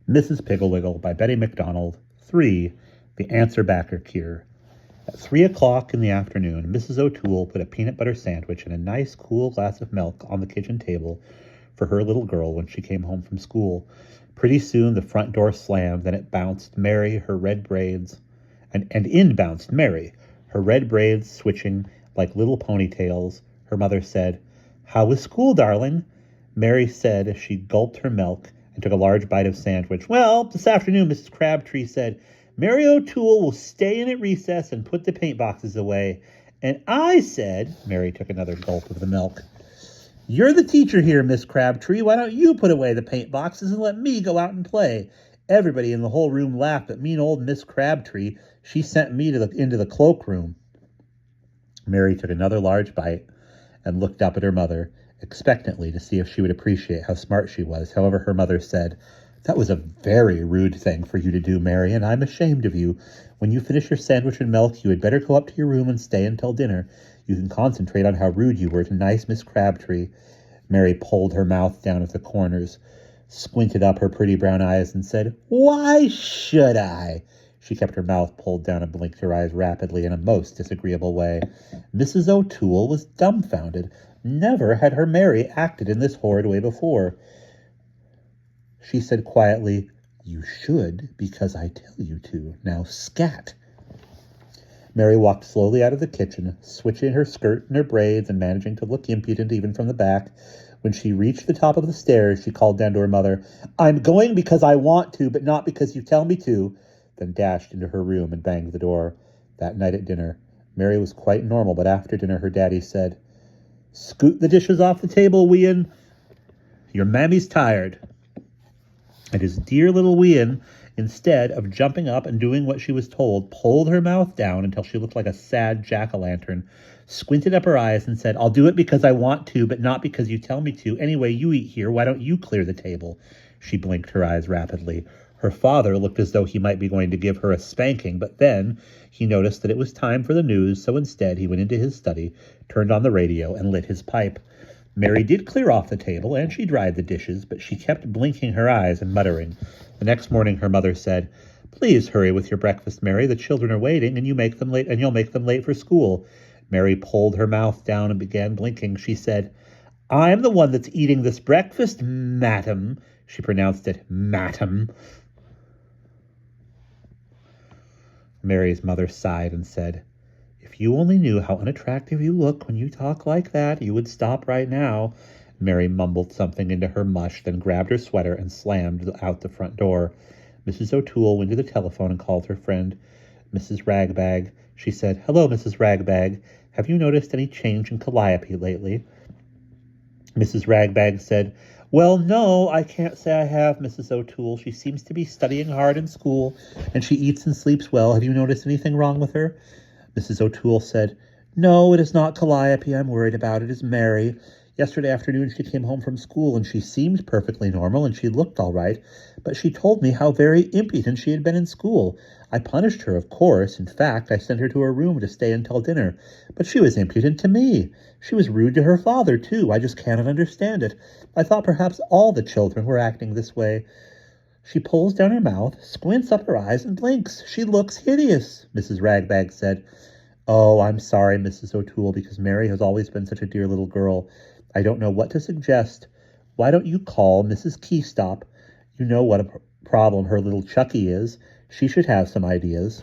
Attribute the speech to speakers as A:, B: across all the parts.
A: Mrs. Piggle-Wiggle by Betty MacDonald. 3. The Answer-Backer Cure. At 3 o'clock in the afternoon, Mrs. O'Toole put a peanut butter sandwich and a nice cool glass of milk on the kitchen table for her little girl when she came home from school. Pretty soon the front door slammed, then it bounced Mary, her red braids, and in bounced Mary, her red braids switching like little ponytails. Her mother said, "How was school, darling?" Mary said as she gulped her milk and took a large bite of sandwich. "Well, this afternoon," Mrs. Crabtree said, "Mary O'Toole will stay in at recess and put the paint boxes away." And I said, Mary took another gulp of the milk, "You're the teacher here, Miss Crabtree. Why don't you put away the paint boxes and let me go out and play?" Everybody in the whole room laughed, but mean old Miss Crabtree, she sent me into the cloakroom. Mary took another large bite and looked up at her mother expectantly to see if she would appreciate how smart she was. However, her mother said, "That was a very rude thing for you to do, Mary, and I'm ashamed of you. When you finish your sandwich and milk, you had better go up to your room and stay until dinner. You can concentrate on how rude you were to nice Miss Crabtree." Mary pulled her mouth down at the corners, squinted up her pretty brown eyes, and said, "Why should I?" She kept her mouth pulled down and blinked her eyes rapidly in a most disagreeable way. Mrs. O'Toole was dumbfounded. Never had her Mary acted in this horrid way before. She said quietly, "You should, because I tell you to. Now scat." Mary walked slowly out of the kitchen, switching her skirt and her braids and managing to look impudent even from the back. When she reached the top of the stairs, she called down to her mother, "I'm going because I want to, but not because you tell me to," then dashed into her room and banged the door. That night at dinner, Mary was quite normal, but after dinner her daddy said, "Scoot the dishes off the table, Wian. Your mammy's tired." And his dear little Wian, instead of jumping up and doing what she was told, pulled her mouth down until she looked like a sad jack-o'-lantern, squinted up her eyes and said, "I'll do it because I want to, but not because you tell me to. Anyway, you eat here. Why don't you clear the table?" She blinked her eyes rapidly. Her father looked as though he might be going to give her a spanking, but then he noticed that it was time for the news, so instead he went into his study, turned on the radio, and lit his pipe. Mary did clear off the table, and she dried the dishes, but she kept blinking her eyes and muttering. The next morning her mother said, "Please hurry with your breakfast, Mary. The children are waiting, and you'll make them late for school." Mary pulled her mouth down and began blinking. She said, "I'm the one that's eating this breakfast, madam." She pronounced it madam. Mary's mother sighed and said, "If you only knew how unattractive you look when you talk like that, you would stop right now." Mary mumbled something into her mush, then grabbed her sweater and slammed out the front door. Mrs. O'Toole went to the telephone and called her friend, Mrs. Ragbag. She said, "Hello, Mrs. Ragbag. Have you noticed any change in Calliope lately?" Mrs. Ragbag said, "Well, no, I can't say I have, Mrs. O'Toole. She seems to be studying hard in school, and she eats and sleeps well. Have you noticed anything wrong with her?" Mrs. O'Toole said, "No, it is not Calliope I'm worried about. It is Mary. Yesterday afternoon she came home from school, and she seemed perfectly normal, and she looked all right, but she told me how very impudent she had been in school. I punished her, of course. In fact, I sent her to her room to stay until dinner, but she was impudent to me. She was rude to her father, too. I just cannot understand it. I thought perhaps all the children were acting this way." She pulls down her mouth, squints up her eyes, and blinks. "She looks hideous," Mrs. Ragbag said. "Oh, I'm sorry, Mrs. O'Toole, because Mary has always been such a dear little girl. I don't know what to suggest. Why don't you call Mrs. Keystop? You know what a problem her little Chucky is. She should have some ideas."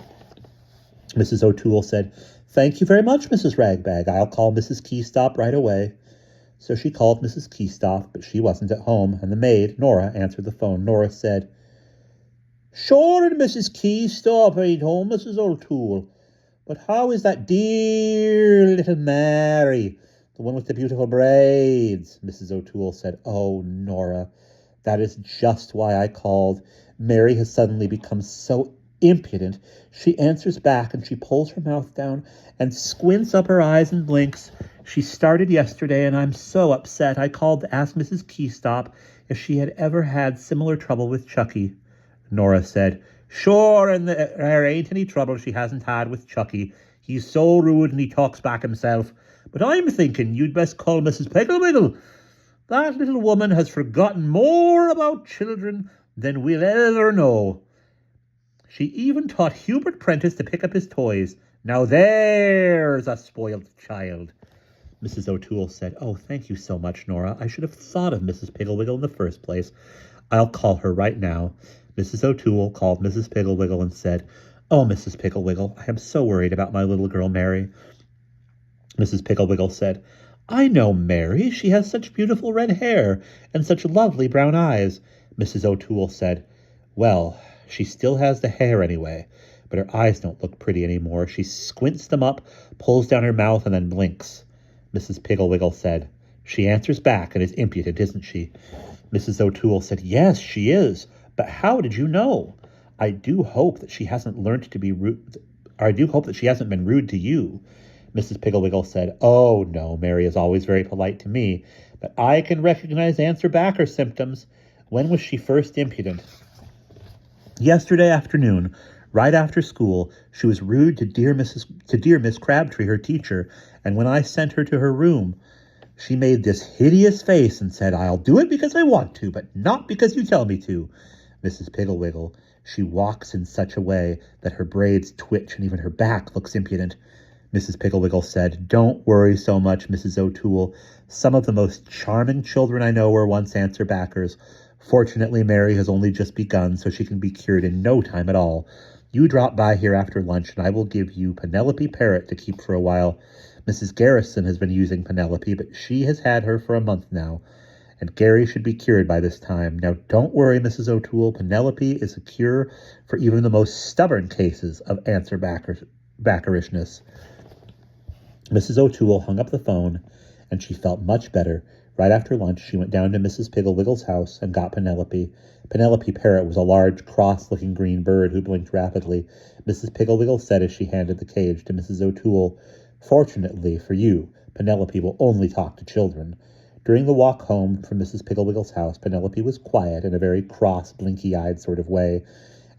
A: Mrs. O'Toole said, "Thank you very much, Mrs. Ragbag. I'll call Mrs. Keystop right away." So she called Mrs. Keystop, but she wasn't at home, and the maid, Nora, answered the phone. Nora said, "Sure, Mrs. Keystop ain't home, Mrs. O'Toole. But how is that dear little Mary, the one with the beautiful braids?" Mrs. O'Toole said, "Oh, Nora, that is just why I called. Mary has suddenly become so impudent. She answers back, and she pulls her mouth down and squints up her eyes and blinks. She started yesterday, and I'm so upset. I called to ask Mrs. Keystop if she had ever had similar trouble with Chucky." Nora said, "Sure, and there ain't any trouble she hasn't had with Chucky. He's so rude and he talks back himself. But I'm thinking you'd best call Mrs. Piggle-Wiggle. That little woman has forgotten more about children than we'll ever know. She even taught Hubert Prentice to pick up his toys. Now there's a spoiled child. Mrs. O'Toole said, "Oh, thank you so much, Nora. I should have thought of Mrs. Piggle-Wiggle in the first place. I'll call her right now." Mrs. O'Toole called Mrs. Piggle-Wiggle and said, "Oh, Mrs. Piggle-Wiggle, I am so worried about my little girl Mary." Mrs. Piggle-Wiggle said, "I know Mary. She has such beautiful red hair and such lovely brown eyes." Mrs. O'Toole said, "Well, she still has the hair anyway, but her eyes don't look pretty anymore. She squints them up, pulls down her mouth, and then blinks." Mrs. Piggle-Wiggle said, "She answers back and is impudent, isn't she?" Mrs. O'Toole said, "Yes, she is. But how did you know? I do hope that she hasn't learned to be rude. I do hope that she hasn't been rude to you." Mrs. Piggle-Wiggle said, "Oh, no, Mary is always very polite to me, but I can recognize Answer-Backer symptoms. When was she first impudent?" "Yesterday afternoon, right after school, she was rude to dear Miss Crabtree, her teacher, and when I sent her to her room, she made this hideous face and said, 'I'll do it because I want to, but not because you tell me to.' Mrs. Piggle-Wiggle, she walks in such a way that her braids twitch and even her back looks impudent." Mrs. Piggle-Wiggle said, "Don't worry so much, Mrs. O'Toole. Some of the most charming children I know were once Answer-Backers. Fortunately, Mary has only just begun, so she can be cured in no time at all. You drop by here after lunch, and I will give you Penelope Parrot to keep for a while. Mrs. Garrison has been using Penelope, but she has had her for a month now, and Gary should be cured by this time. Now, don't worry, Mrs. O'Toole. Penelope is a cure for even the most stubborn cases of answer-backerishness." Mrs. O'Toole hung up the phone, and she felt much better. Right after lunch, she went down to Mrs. Piggle-Wiggle's house and got Penelope. Penelope Parrot was a large, cross-looking green bird who blinked rapidly. Mrs. Piggle-Wiggle said as she handed the cage to Mrs. O'Toole, "Fortunately for you, Penelope will only talk to children." During the walk home from Mrs. Piggle-Wiggle's house, Penelope was quiet in a very cross, blinky-eyed sort of way,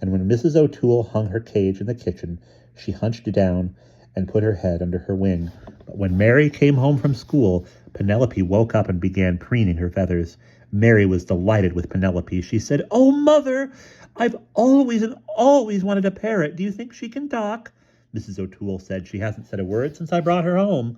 A: and when Mrs. O'Toole hung her cage in the kitchen, she hunched down and put her head under her wing. But when Mary came home from school, Penelope woke up and began preening her feathers. Mary was delighted with Penelope. She said, "Oh, Mother, I've always wanted a parrot. Do you think she can talk?" Mrs. O'Toole said, "She hasn't said a word since I brought her home,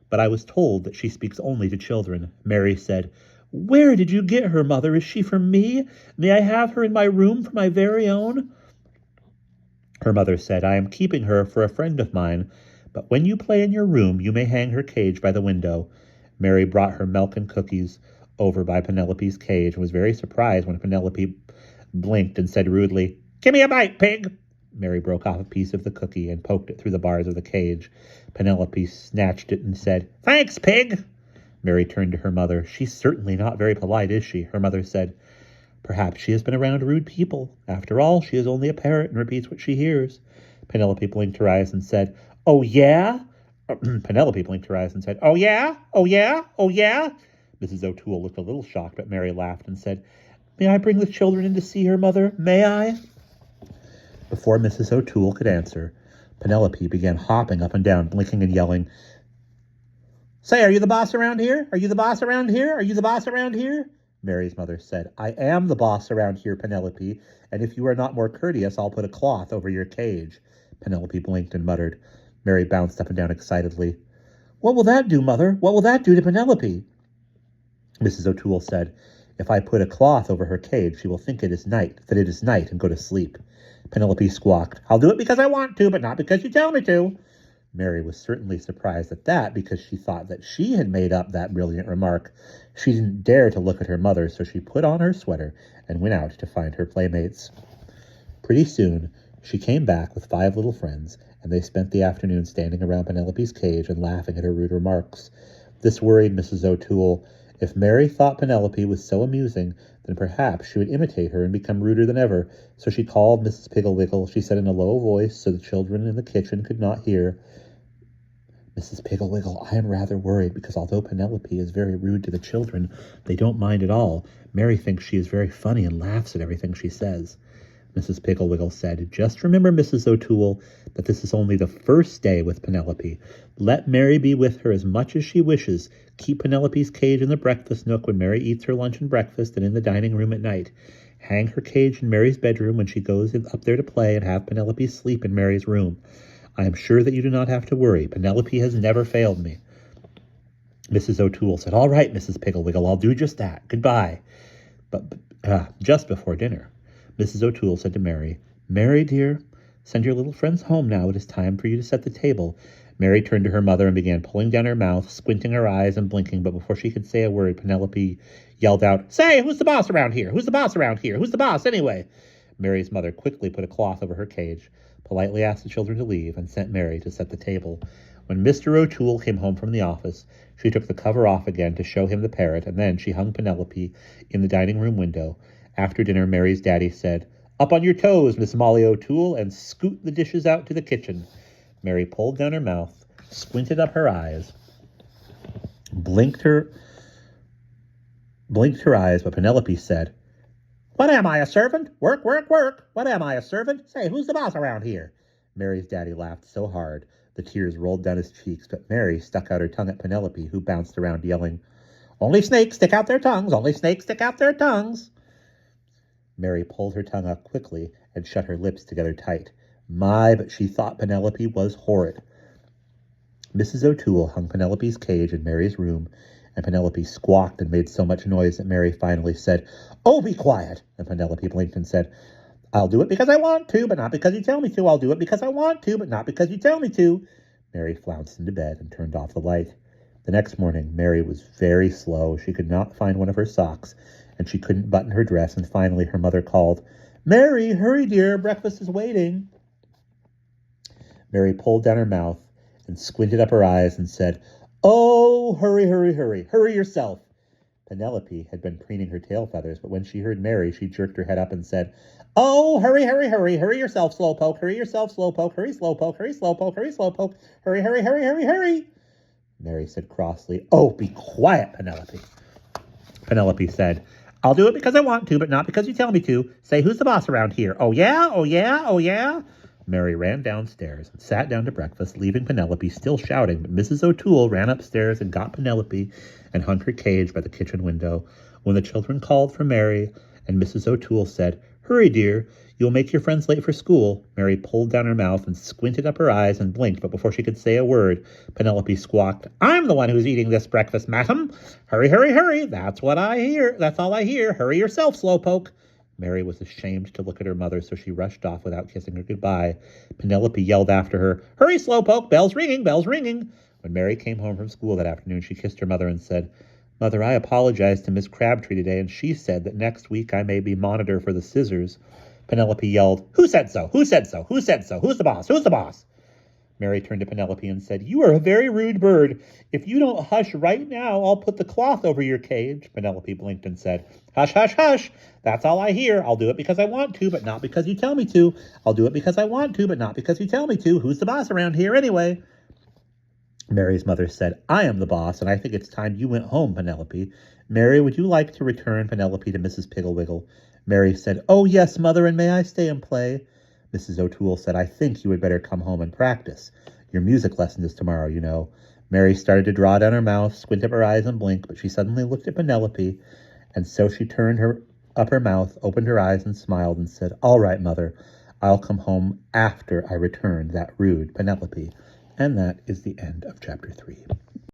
A: but I was told that she speaks only to children." Mary said, "Where did you get her, Mother? Is she for me? May I have her in my room for my very own?" Her mother said, "I am keeping her for a friend of mine, but when you play in your room, you may hang her cage by the window." Mary brought her milk and cookies over by Penelope's cage and was very surprised when Penelope blinked and said rudely, "Give me a bite, pig." Mary broke off a piece of the cookie and poked it through the bars of the cage. Penelope snatched it and said, "Thanks, pig." Mary turned to her mother. "She's certainly not very polite, is she?" Her mother said, "Perhaps she has been around rude people. After all, she is only a parrot and repeats what she hears." Penelope blinked her eyes and said, "Oh, yeah?" Penelope blinked her eyes and said, "Oh, yeah? Oh, yeah? Oh, yeah?" Mrs. O'Toole looked a little shocked, but Mary laughed and said, "May I bring the children in to see her, Mother? May I?" Before Mrs. O'Toole could answer, Penelope began hopping up and down, blinking and yelling, "Say, are you the boss around here? Are you the boss around here? Are you the boss around here?" Mary's mother said, "I am the boss around here, Penelope, and if you are not more courteous, I'll put a cloth over your cage." Penelope blinked and muttered. Mary bounced up and down excitedly. "What will that do, Mother? What will that do to Penelope?" Mrs. O'Toole said, "If I put a cloth over her cage, she will think that it is night, and go to sleep." Penelope squawked, "I'll do it because I want to, but not because you tell me to." Mary was certainly surprised at that, because she thought that she had made up that brilliant remark. She didn't dare to look at her mother, so she put on her sweater and went out to find her playmates. Pretty soon, she came back with 5 little friends, and they spent the afternoon standing around Penelope's cage and laughing at her rude remarks. This worried Mrs. O'Toole. If Mary thought Penelope was so amusing, then perhaps she would imitate her and become ruder than ever. So she called Mrs. Piggle-Wiggle. She said in a low voice, so the children in the kitchen could not hear, "Mrs. Piggle-Wiggle, I am rather worried, because although Penelope is very rude to the children, they don't mind at all. Mary thinks she is very funny and laughs at everything she says." Mrs. Piggle-Wiggle said, "Just remember, Mrs. O'Toole, that this is only the first day with Penelope. Let Mary be with her as much as she wishes. Keep Penelope's cage in the breakfast nook when Mary eats her lunch and breakfast, and in the dining room at night. hang her cage in Mary's bedroom when she goes up there to play, and have Penelope sleep in Mary's room. I am sure that you do not have to worry. Penelope has never failed me." Mrs. O'Toole said, "All right, Mrs. Piggle-Wiggle, I'll do just that. Goodbye." But just before dinner, Mrs. O'Toole said to Mary, "Mary, dear, send your little friends home now. It is time for you to set the table." Mary turned to her mother and began pulling down her mouth, squinting her eyes and blinking, but before she could say a word, Penelope yelled out, "Say, who's the boss around here? Who's the boss around here? Who's the boss, anyway?" Mary's mother quickly put a cloth over her cage, politely asked the children to leave, and sent Mary to set the table. When Mr. O'Toole came home from the office, she took the cover off again to show him the parrot, and then she hung Penelope in the dining room window. After dinner, Mary's daddy said, "Up on your toes, Miss Molly O'Toole, and scoot the dishes out to the kitchen." Mary pulled down her mouth, squinted up her eyes, blinked her eyes, but Penelope said, "What am I, a servant? Work, work, work. What am I, a servant? Say, who's the boss around here?" Mary's daddy laughed so hard the tears rolled down his cheeks, but Mary stuck out her tongue at Penelope, who bounced around yelling, "Only snakes stick out their tongues! Only snakes stick out their tongues!" Mary pulled her tongue up quickly and shut her lips together tight. My, but she thought Penelope was horrid. Mrs. O'Toole hung Penelope's cage in Mary's room, and Penelope squawked and made so much noise that Mary finally said, "Oh, be quiet!" And Penelope blinked and said, "I'll do it because I want to, but not because you tell me to. I'll do it because I want to, but not because you tell me to." Mary flounced into bed and turned off the light. The next morning, Mary was very slow. She could not find one of her socks, and she couldn't button her dress, and finally her mother called, "Mary, hurry, dear, breakfast is waiting." Mary pulled down her mouth and squinted up her eyes and said, "Oh, hurry, hurry, hurry, hurry yourself." Penelope had been preening her tail feathers, but when she heard Mary, she jerked her head up and said, "Oh, hurry, hurry, hurry, hurry yourself, slowpoke, hurry yourself, slowpoke, hurry, slowpoke, hurry, slowpoke, hurry, slowpoke, hurry, hurry, hurry, hurry, hurry." Mary said crossly, "Oh, be quiet, Penelope." Penelope said, "I'll do it because I want to, but not because you tell me to. Say, who's the boss around here? Oh, yeah? Oh, yeah? Oh, yeah?" Mary ran downstairs and sat down to breakfast, leaving Penelope still shouting, but Mrs. O'Toole ran upstairs and got Penelope and hung her cage by the kitchen window. When the children called for Mary, and Mrs. O'Toole said, "Hurry, dear, you'll make your friends late for school," Mary pulled down her mouth and squinted up her eyes and blinked, but before she could say a word, Penelope squawked, "I'm the one who's eating this breakfast, madam. Hurry, hurry, hurry. That's what I hear. That's all I hear. Hurry yourself, slowpoke." Mary was ashamed to look at her mother, so she rushed off without kissing her goodbye. Penelope yelled after her, "Hurry, slowpoke, bell's ringing, bell's ringing." When Mary came home from school that afternoon, she kissed her mother and said, "Mother, I apologized to Miss Crabtree today, and she said that next week I may be monitor for the scissors." Penelope yelled, "Who said so? Who said so? Who said so? Who's the boss? Who's the boss?" Mary turned to Penelope and said, "You are a very rude bird. If you don't hush right now, I'll put the cloth over your cage." Penelope blinked and said, "Hush, hush, hush. That's all I hear. I'll do it because I want to, but not because you tell me to. I'll do it because I want to, but not because you tell me to. Who's the boss around here anyway?" Mary's mother said, "I am the boss, and I think it's time you went home, Penelope. Mary, would you like to return Penelope to Mrs. Piggle-Wiggle?" Mary said, "Oh, yes, Mother, and may I stay and play?" Mrs. O'Toole said, "I think you had better come home and practice. Your music lesson is tomorrow, you know." Mary started to draw down her mouth, squint up her eyes, and blink, but she suddenly looked at Penelope, and so she turned up her mouth, opened her eyes, and smiled, and said, "All right, Mother, I'll come home after I return that rude Penelope." And that is the end of chapter 3.